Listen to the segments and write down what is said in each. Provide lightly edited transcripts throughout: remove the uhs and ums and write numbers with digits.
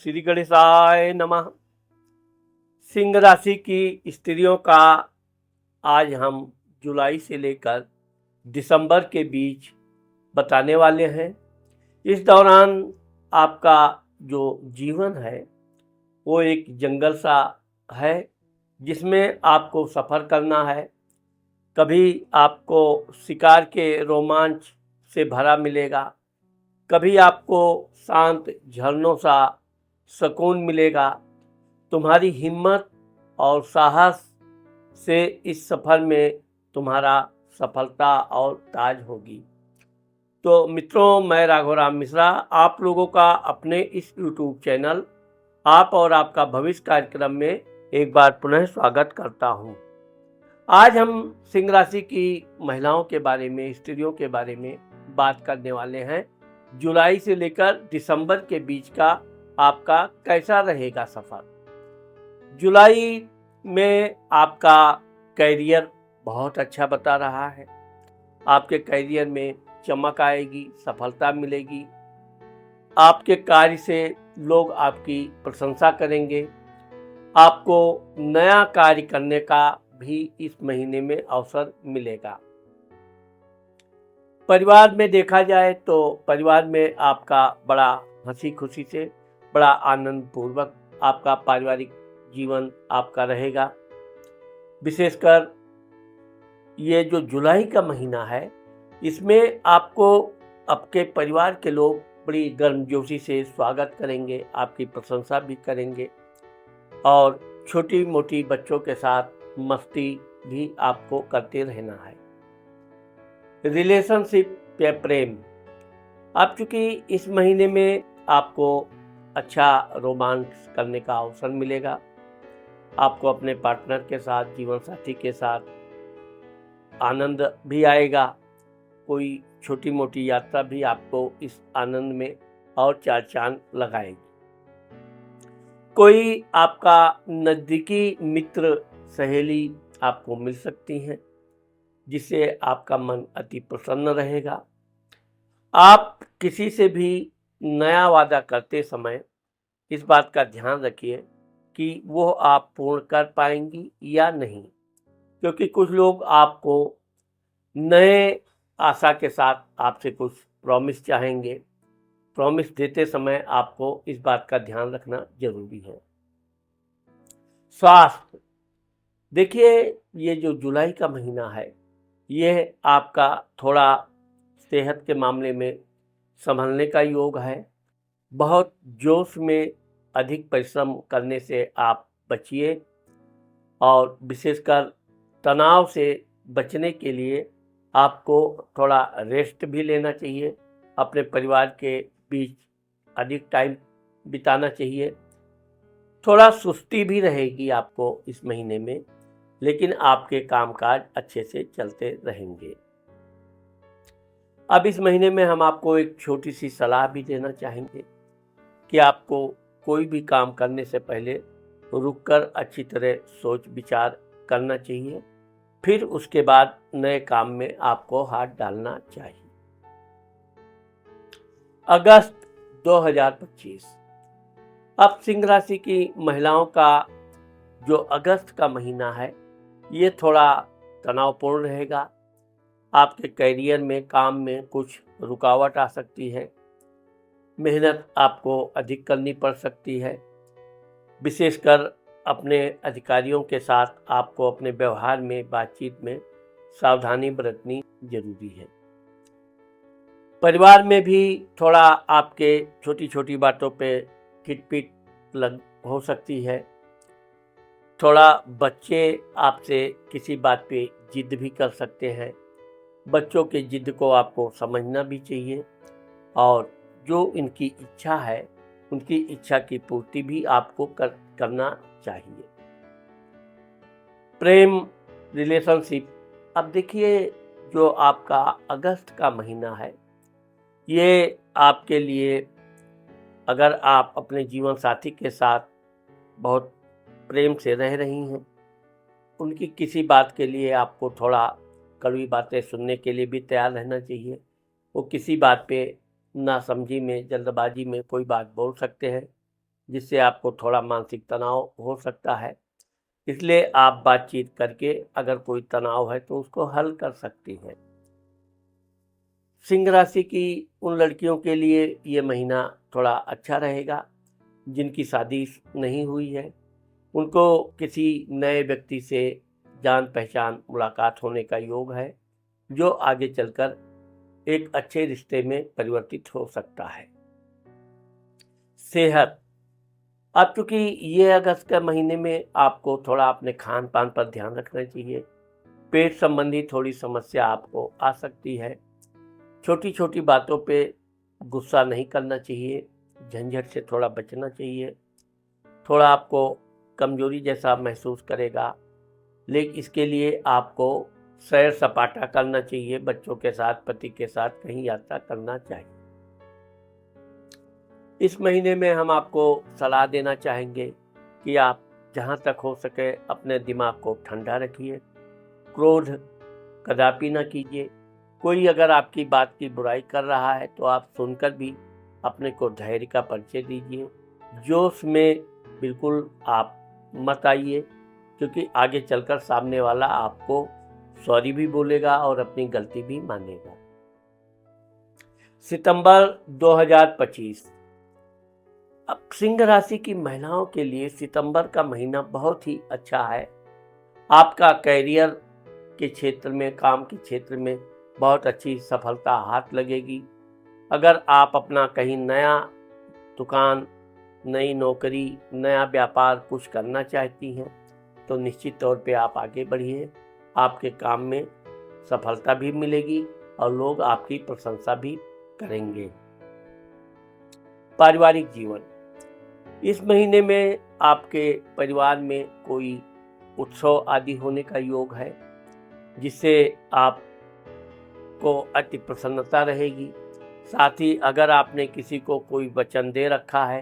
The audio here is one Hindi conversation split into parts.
श्री गणेशाय नमः। सिंह राशि की स्त्रियों का आज हम जुलाई से लेकर दिसंबर के बीच बताने वाले हैं। इस दौरान आपका जो जीवन है वो एक जंगल सा है जिसमें आपको सफ़र करना है। कभी आपको शिकार के रोमांच से भरा मिलेगा, कभी आपको शांत झरनों सा सुकून मिलेगा। तुम्हारी हिम्मत और साहस से इस सफ़र में तुम्हारा सफलता और ताज होगी। तो मित्रों, मैं राघवराम मिश्रा आप लोगों का अपने इस YouTube चैनल आप और आपका भविष्य कार्यक्रम में एक बार पुनः स्वागत करता हूं। आज हम सिंह राशि की महिलाओं के बारे में, स्त्रियों के बारे में बात करने वाले हैं। जुलाई से लेकर दिसंबर के बीच का आपका कैसा रहेगा सफ़र। जुलाई में आपका कैरियर बहुत अच्छा बता रहा है। आपके कैरियर में चमक आएगी, सफलता मिलेगी। आपके कार्य से लोग आपकी प्रशंसा करेंगे। आपको नया कार्य करने का भी इस महीने में अवसर मिलेगा। परिवार में देखा जाए तो परिवार में आपका बड़ा हंसी खुशी से, बड़ा आनंद पूर्वक आपका पारिवारिक जीवन आपका रहेगा। विशेषकर ये जो जुलाई का महीना है, इसमें आपको आपके परिवार के लोग बड़ी गर्मजोशी से स्वागत करेंगे, आपकी प्रशंसा भी करेंगे और छोटी मोटी बच्चों के साथ मस्ती भी आपको करते रहना है। रिलेशनशिप या प्रेम, अब चूँकि इस महीने में आपको अच्छा रोमांस करने का अवसर मिलेगा। आपको अपने पार्टनर के साथ, जीवन साथी के साथ आनंद भी आएगा। कोई छोटी मोटी यात्रा भी आपको इस आनंद में और चार चांद लगाएगी। कोई आपका नज़दीकी मित्र, सहेली आपको मिल सकती हैं जिससे आपका मन अति प्रसन्न रहेगा। आप किसी से भी नया वादा करते समय इस बात का ध्यान रखिए कि वो आप पूर्ण कर पाएंगी या नहीं, क्योंकि कुछ लोग आपको नए आशा के साथ आपसे कुछ प्रॉमिस चाहेंगे। प्रॉमिस देते समय आपको इस बात का ध्यान रखना जरूरी है। स्वास्थ्य, देखिए ये जो जुलाई का महीना है, ये आपका थोड़ा सेहत के मामले में संभलने का योग है। बहुत जोश में अधिक परिश्रम करने से आप बचिए और विशेषकर तनाव से बचने के लिए आपको थोड़ा रेस्ट भी लेना चाहिए। अपने परिवार के बीच अधिक टाइम बिताना चाहिए। थोड़ा सुस्ती भी रहेगी आपको इस महीने में, लेकिन आपके कामकाज अच्छे से चलते रहेंगे। अब इस महीने में हम आपको एक छोटी सी सलाह भी देना चाहेंगे कि आपको कोई भी काम करने से पहले रुककर अच्छी तरह सोच विचार करना चाहिए, फिर उसके बाद नए काम में आपको हाथ डालना चाहिए। अगस्त 2025, अब सिंह राशि की महिलाओं का जो अगस्त का महीना है, ये थोड़ा तनावपूर्ण रहेगा। आपके करियर में, काम में कुछ रुकावट आ सकती है। मेहनत आपको अधिक करनी पड़ सकती है। विशेषकर अपने अधिकारियों के साथ आपको अपने व्यवहार में, बातचीत में सावधानी बरतनी जरूरी है। परिवार में भी थोड़ा आपके छोटी छोटी बातों पे खिटपिट लग हो सकती है। थोड़ा बच्चे आपसे किसी बात पे जिद भी कर सकते हैं। बच्चों के जिद को आपको समझना भी चाहिए और जो इनकी इच्छा है, उनकी इच्छा की पूर्ति भी आपको करना चाहिए। प्रेम, रिलेशनशिप, अब देखिए जो आपका अगस्त का महीना है, ये आपके लिए, अगर आप अपने जीवन साथी के साथ बहुत प्रेम से रह रही हैं, उनकी किसी बात के लिए आपको थोड़ा कड़वी बातें सुनने के लिए भी तैयार रहना चाहिए। वो किसी बात पे नासमझी में, जल्दबाजी में कोई बात बोल सकते हैं, जिससे आपको थोड़ा मानसिक तनाव हो सकता है। इसलिए आप बातचीत करके अगर कोई तनाव है तो उसको हल कर सकती हैं। सिंह राशि की उन लड़कियों के लिए ये महीना थोड़ा अच्छा रहेगा जिनकी शादी नहीं हुई है। उनको किसी नए व्यक्ति से जान पहचान मुलाकात होने का योग है, जो आगे चलकर एक अच्छे रिश्ते में परिवर्तित हो सकता है। सेहत, अब चूंकि ये अगस्त के महीने में आपको थोड़ा अपने खान पान पर ध्यान रखना चाहिए। पेट संबंधी थोड़ी समस्या आपको आ सकती है। छोटी छोटी बातों पे गुस्सा नहीं करना चाहिए, झंझट से थोड़ा बचना चाहिए। थोड़ा आपको कमजोरी जैसा महसूस करेगा, लेकिन इसके लिए आपको सैर सपाटा करना चाहिए, बच्चों के साथ, पति के साथ कहीं यात्रा करना चाहिए। इस महीने में हम आपको सलाह देना चाहेंगे कि आप जहाँ तक हो सके अपने दिमाग को ठंडा रखिए, क्रोध कदापि ना कीजिए। कोई अगर आपकी बात की बुराई कर रहा है तो आप सुनकर भी अपने को धैर्य का परिचय दीजिए। जोश में बिल्कुल आप मत आइए, क्योंकि आगे चलकर सामने वाला आपको सॉरी भी बोलेगा और अपनी गलती भी मानेगा। सितंबर 2025, अब सिंह राशि की महिलाओं के लिए सितंबर का महीना बहुत ही अच्छा है। आपका कैरियर के क्षेत्र में, काम के क्षेत्र में बहुत अच्छी सफलता हाथ लगेगी। अगर आप अपना कहीं नया दुकान, नई नौकरी, नया व्यापार कुछ करना चाहती हैं तो निश्चित तौर पे आप आगे बढ़िए। आपके काम में सफलता भी मिलेगी और लोग आपकी प्रशंसा भी करेंगे। पारिवारिक जीवन, इस महीने में आपके परिवार में कोई उत्सव आदि होने का योग है, जिससे आपको अति प्रसन्नता रहेगी। साथ ही अगर आपने किसी को कोई वचन दे रखा है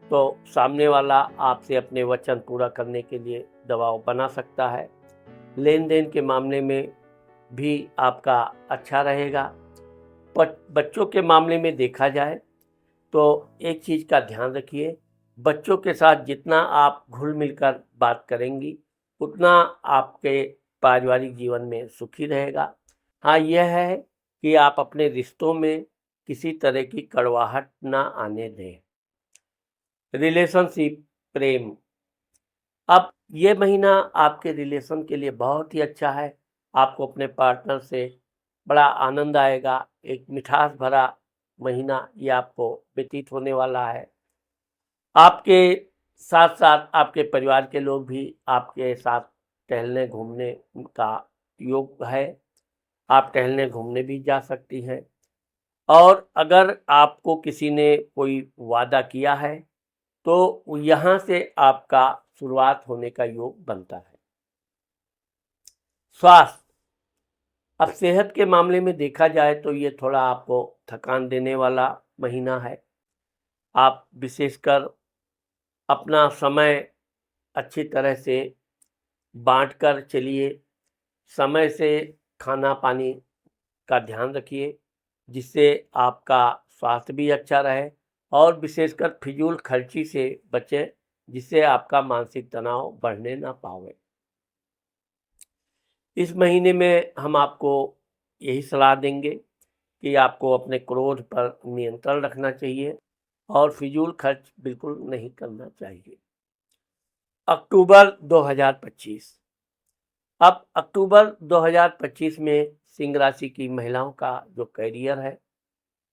तो सामने वाला आपसे अपने वचन पूरा करने के लिए दबाव बना सकता है। लेन देन के मामले में भी आपका अच्छा रहेगा। बच्चों के मामले में देखा जाए तो एक चीज़ का ध्यान रखिए, बच्चों के साथ जितना आप घुल मिलकर बात करेंगी उतना आपके पारिवारिक जीवन में सुखी रहेगा। हाँ, यह है कि आप अपने रिश्तों में किसी तरह की कड़वाहट ना आने दें। रिलेशनशिप, प्रेम, अब ये महीना आपके रिलेशन के लिए बहुत ही अच्छा है। आपको अपने पार्टनर से बड़ा आनंद आएगा। एक मिठास भरा महीना ये आपको व्यतीत होने वाला है। आपके साथ साथ आपके परिवार के लोग भी आपके साथ टहलने घूमने का योग है। आप टहलने घूमने भी जा सकती हैं। और अगर आपको किसी ने कोई वादा किया है तो यहाँ से आपका शुरुआत होने का योग बनता है। स्वास्थ्य, अब सेहत के मामले में देखा जाए तो ये थोड़ा आपको थकान देने वाला महीना है। आप विशेषकर अपना समय अच्छी तरह से बांट कर चलिए। समय से खाना पानी का ध्यान रखिए, जिससे आपका स्वास्थ्य भी अच्छा रहे। और विशेषकर फिजूल खर्ची से बचें, जिससे आपका मानसिक तनाव बढ़ने ना पावे। इस महीने में हम आपको यही सलाह देंगे कि आपको अपने क्रोध पर नियंत्रण रखना चाहिए और फिजूल खर्च बिल्कुल नहीं करना चाहिए। अक्टूबर 2025, अब अक्टूबर 2025 में सिंह राशि की महिलाओं का जो करियर है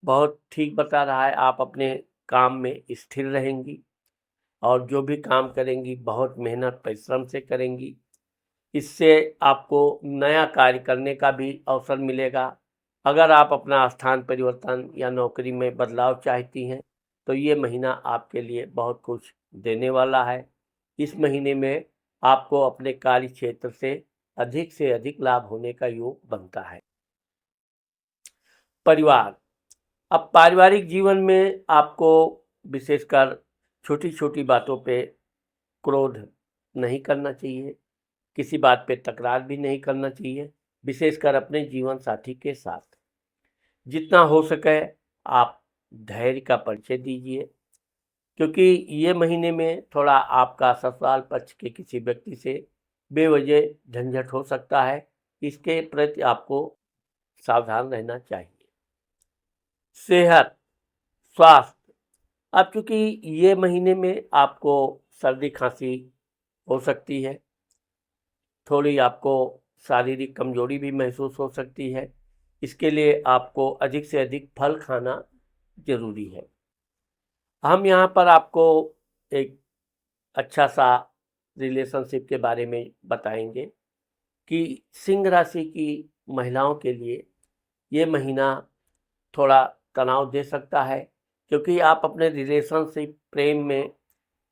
बहुत ठीक बता रहा है। आप अपने काम में स्थिर रहेंगी और जो भी काम करेंगी बहुत मेहनत परिश्रम से करेंगी। इससे आपको नया कार्य करने का भी अवसर मिलेगा। अगर आप अपना स्थान परिवर्तन या नौकरी में बदलाव चाहती हैं तो ये महीना आपके लिए बहुत कुछ देने वाला है। इस महीने में आपको अपने कार्य क्षेत्र से अधिक लाभ होने का योग बनता है। परिवार, अब पारिवारिक जीवन में आपको विशेषकर छोटी छोटी बातों पे क्रोध नहीं करना चाहिए। किसी बात पे तकरार भी नहीं करना चाहिए, विशेषकर अपने जीवन साथी के साथ। जितना हो सके आप धैर्य का परिचय दीजिए। क्योंकि ये महीने में थोड़ा आपका ससुराल पक्ष के किसी व्यक्ति से बेवजह झंझट हो सकता है, इसके प्रति आपको सावधान रहना चाहिए। सेहत, स्वास्थ्य, अब चूंकि ये महीने में आपको सर्दी खांसी हो सकती है, थोड़ी आपको शारीरिक कमजोरी भी महसूस हो सकती है। इसके लिए आपको अधिक से अधिक फल खाना जरूरी है। हम यहाँ पर आपको एक अच्छा सा रिलेशनशिप के बारे में बताएंगे कि सिंह राशि की महिलाओं के लिए ये महीना थोड़ा तनाव दे सकता है, क्योंकि आप अपने रिलेशनशिप प्रेम में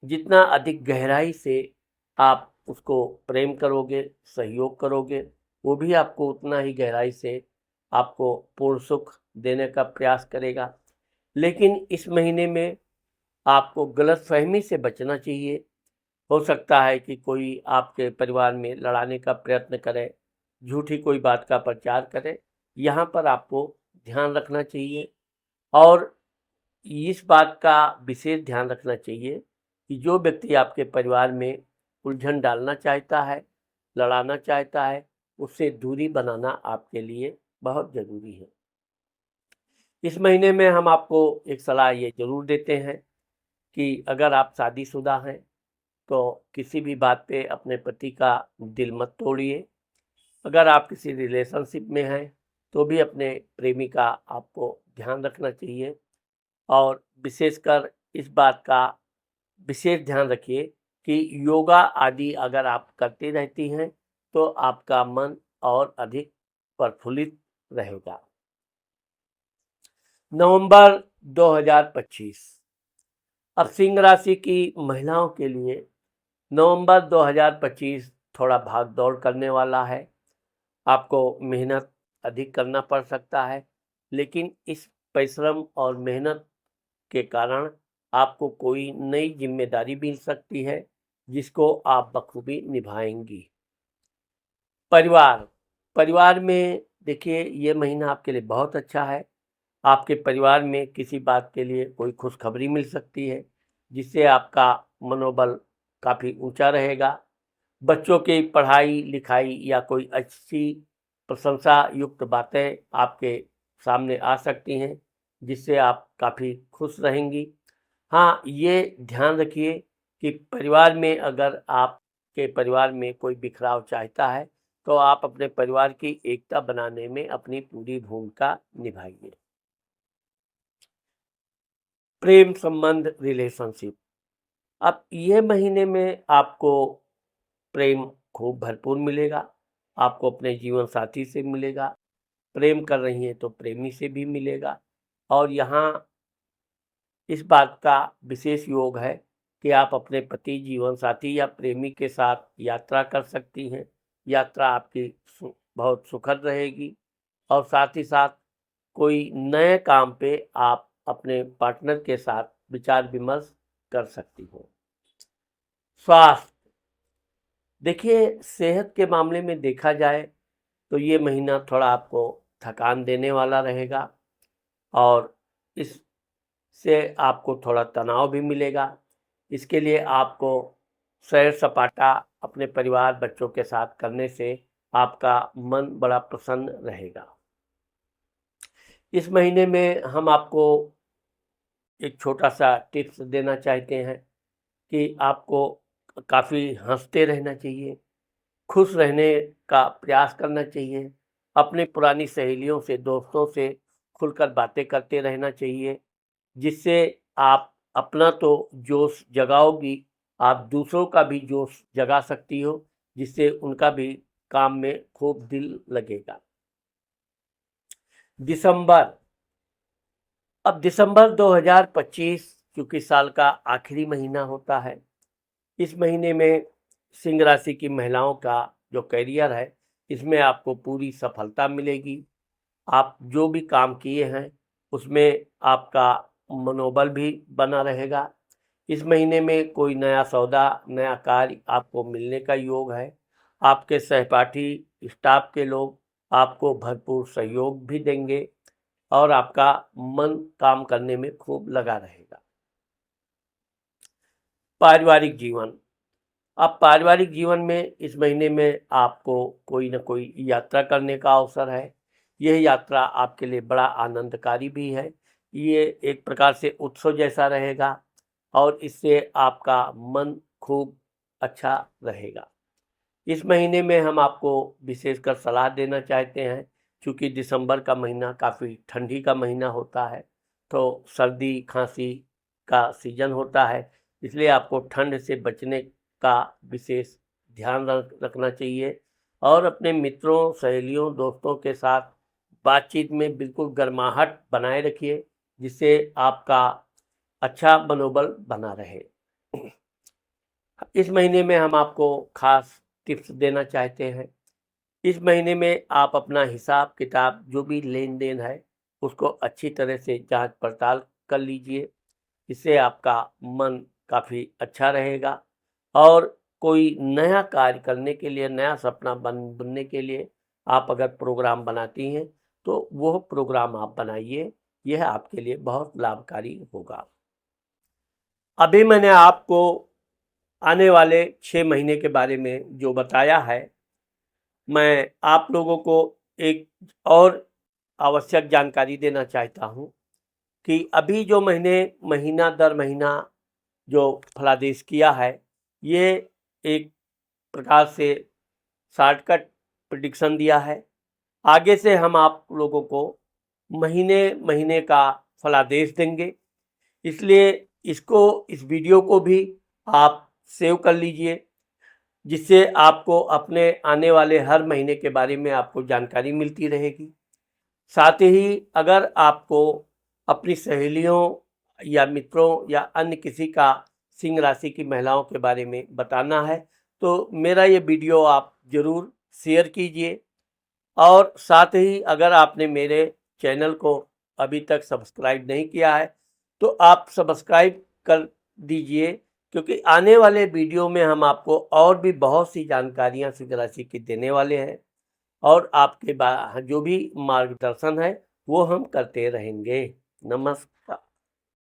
जितना अधिक गहराई से आप उसको प्रेम करोगे, सहयोग करोगे, वो भी आपको उतना ही गहराई से आपको पूर्ण सुख देने का प्रयास करेगा। लेकिन इस महीने में आपको गलतफहमी से बचना चाहिए। हो सकता है कि कोई आपके परिवार में लड़ाने का प्रयत्न करे, झूठी कोई बात का प्रचार करे, यहाँ पर आपको ध्यान रखना चाहिए। और इस बात का विशेष ध्यान रखना चाहिए कि जो व्यक्ति आपके परिवार में उलझन डालना चाहता है, लड़ाना चाहता है, उससे दूरी बनाना आपके लिए बहुत ज़रूरी है। इस महीने में हम आपको एक सलाह ये ज़रूर देते हैं कि अगर आप शादीशुदा हैं तो किसी भी बात पे अपने पति का दिल मत तोड़िए। अगर आप किसी रिलेशनशिप में हैं तो भी अपने प्रेमी का आपको ध्यान रखना चाहिए, और विशेषकर इस बात का विशेष ध्यान रखिए कि योगा आदि अगर आप करती रहती हैं तो आपका मन और अधिक प्रफुल्लित रहेगा। नवंबर 2025, अब सिंह राशि की महिलाओं के लिए नवंबर 2025 थोड़ा भाग दौड़ करने वाला है। आपको मेहनत अधिक करना पड़ सकता है, लेकिन इस परिश्रम और मेहनत के कारण आपको कोई नई जिम्मेदारी मिल सकती है, जिसको आप बखूबी निभाएंगी। परिवार, परिवार में देखिए ये महीना आपके लिए बहुत अच्छा है। आपके परिवार में किसी बात के लिए कोई खुशखबरी मिल सकती है, जिससे आपका मनोबल काफ़ी ऊंचा रहेगा। बच्चों की पढ़ाई लिखाई या कोई अच्छी प्रशंसा युक्त बातें आपके सामने आ सकती हैं, जिससे आप काफ़ी खुश रहेंगी। हाँ, ये ध्यान रखिए कि परिवार में अगर आपके परिवार में कोई बिखराव चाहता है तो आप अपने परिवार की एकता बनाने में अपनी पूरी भूमिका निभाइए। प्रेम संबंध, रिलेशनशिप, अब ये महीने में आपको प्रेम खूब भरपूर मिलेगा। आपको अपने जीवन साथी से मिलेगा, प्रेम कर रही हैं तो प्रेमी से भी मिलेगा। और यहाँ इस बात का विशेष योग है कि आप अपने पति, जीवन साथी या प्रेमी के साथ यात्रा कर सकती हैं। यात्रा आपकी बहुत सुखद रहेगी, और साथ ही साथ कोई नए काम पे आप अपने पार्टनर के साथ विचार विमर्श कर सकती हो। स्वास्थ्य, देखिए सेहत के मामले में देखा जाए तो ये महीना थोड़ा आपको थकान देने वाला रहेगा, और इससे आपको थोड़ा तनाव भी मिलेगा। इसके लिए आपको सैर सपाटा अपने परिवार बच्चों के साथ करने से आपका मन बड़ा प्रसन्न रहेगा। इस महीने में हम आपको एक छोटा सा टिप्स देना चाहते हैं कि आपको काफ़ी हंसते रहना चाहिए, खुश रहने का प्रयास करना चाहिए, अपनी पुरानी सहेलियों से, दोस्तों से खुलकर बातें करते रहना चाहिए, जिससे आप अपना तो जोश जगाओगी, आप दूसरों का भी जोश जगा सकती हो, जिससे उनका भी काम में खूब दिल लगेगा। दिसंबर, अब दिसंबर 2025 क्योंकि साल का आखिरी महीना होता है, इस महीने में सिंह राशि की महिलाओं का जो करियर है, इसमें आपको पूरी सफलता मिलेगी। आप जो भी काम किए हैं उसमें आपका मनोबल भी बना रहेगा। इस महीने में कोई नया सौदा, नया कार्य आपको मिलने का योग है। आपके सहपाठी, स्टाफ के लोग आपको भरपूर सहयोग भी देंगे, और आपका मन काम करने में खूब लगा रहेगा। पारिवारिक जीवन। अब पारिवारिक जीवन में इस महीने में आपको कोई न कोई यात्रा करने का अवसर है। यह यात्रा आपके लिए बड़ा आनंदकारी भी है। ये एक प्रकार से उत्सव जैसा रहेगा और इससे आपका मन खूब अच्छा रहेगा। इस महीने में हम आपको विशेषकर सलाह देना चाहते हैं, क्योंकि दिसंबर का महीना काफ़ी ठंडी का महीना होता है, तो सर्दी खांसी का सीजन होता है, इसलिए आपको ठंड से बचने का विशेष ध्यान रखना चाहिए और अपने मित्रों, सहेलियों, दोस्तों के साथ बातचीत में बिल्कुल गर्माहट बनाए रखिए, जिससे आपका अच्छा मनोबल बना रहे। इस महीने में हम आपको खास टिप्स देना चाहते हैं। इस महीने में आप अपना हिसाब किताब जो भी लेन देन है उसको अच्छी तरह से जांच पड़ताल कर लीजिए। इससे आपका मन काफ़ी अच्छा रहेगा और कोई नया कार्य करने के लिए, नया सपना बुनने के लिए आप अगर प्रोग्राम बनाती हैं तो वो प्रोग्राम आप बनाइए। यह आपके लिए बहुत लाभकारी होगा। अभी मैंने आपको आने वाले 6 महीने के बारे में जो बताया है, मैं आप लोगों को एक और आवश्यक जानकारी देना चाहता हूँ कि अभी जो महीना दर महीना जो फलादेश किया है, ये एक प्रकार से शॉर्टकट प्रेडिक्शन दिया है। आगे से हम आप लोगों को महीने महीने का फलादेश देंगे, इसलिए इस वीडियो को भी आप सेव कर लीजिए, जिससे आपको अपने आने वाले हर महीने के बारे में आपको जानकारी मिलती रहेगी। साथ ही अगर आपको अपनी सहेलियों या मित्रों या अन्य किसी का सिंह राशि की महिलाओं के बारे में बताना है तो मेरा ये वीडियो आप ज़रूर शेयर कीजिए। और साथ ही अगर आपने मेरे चैनल को अभी तक सब्सक्राइब नहीं किया है तो आप सब्सक्राइब कर दीजिए, क्योंकि आने वाले वीडियो में हम आपको और भी बहुत सी जानकारियां सिंह राशि की देने वाले हैं और आपके जो भी मार्गदर्शन है वो हम करते रहेंगे। नमस्कार।